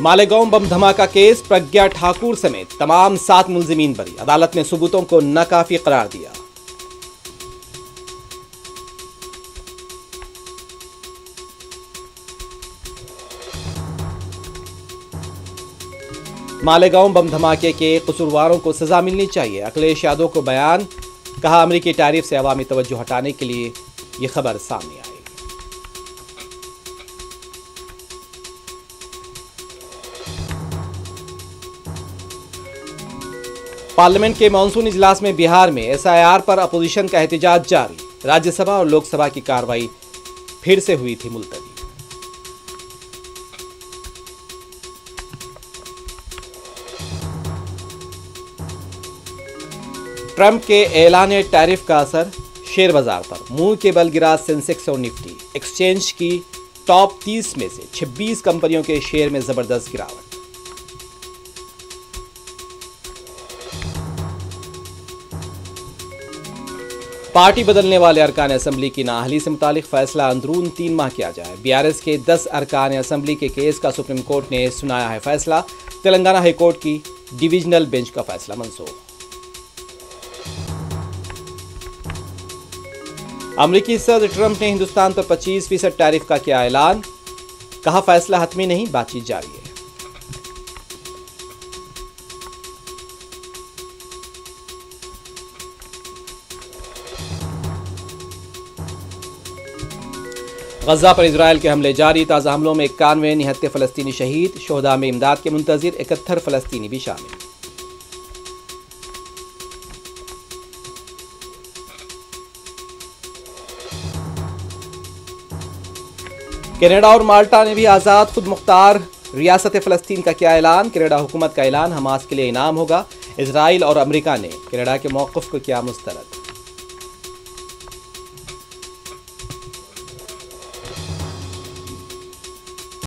मालेगांव बम धमाका केस, प्रज्ञा ठाकुर समेत तमाम 7 मुलजिमीन बरी। अदालत ने सबूतों को नाकाफी करार दिया। मालेगांव बम धमाके के कसूरवारों को सजा मिलनी चाहिए, अखिलेश यादव को बयान। कहा, अमेरिकी टैरिफ से अवामी तवज्जो हटाने के लिए यह खबर सामने आई। पार्लियामेंट के मानसून इजलास में बिहार में एसआईआर पर अपोजिशन का एहतजाज जारी। राज्यसभा और लोकसभा की कार्रवाई फिर से हुई थी मुलतवी। ट्रंप के ऐलान टैरिफ का असर शेयर बाजार पर। मुंह के बल गिरा सेंसेक्स और निफ्टी। एक्सचेंज की टॉप 30 में से 26 कंपनियों के शेयर में जबरदस्त गिरावट। पार्टी बदलने वाले अरकान असम्बली की नाअहली से मुतालिक फैसला अंदरून 3 माह किया जाए। बीआरएस के 10 अरकान असम्बली के केस का सुप्रीम कोर्ट ने सुनाया है फैसला। तेलंगाना हाई कोर्ट की डिविजनल बेंच का फैसला मंसूख। अमेरिकी सदर ट्रंप ने हिंदुस्तान पर 25% टैरिफ का किया ऐलान। कहा, फैसला हतमी नहीं, बातचीत जारी है। गजा पर इजरायल के हमले जारी। ताज़ा हमलों में 91 निहत्ते फलस्तीनी शहीद। शोहदा में इमदाद के मुंतजिर 71 फलस्तीनी भी शामिल। कनाडा और माल्टा ने भी आज़ाद खुद मुख्तार रियासत फ़लस्तीन का किया ऐलान। कनाडा हुकूमत का ऐलान, हमास के लिए इनाम होगा। इजराइल और अमेरिका ने कनाडा के मौक़िफ़ को किया मुस्तरद।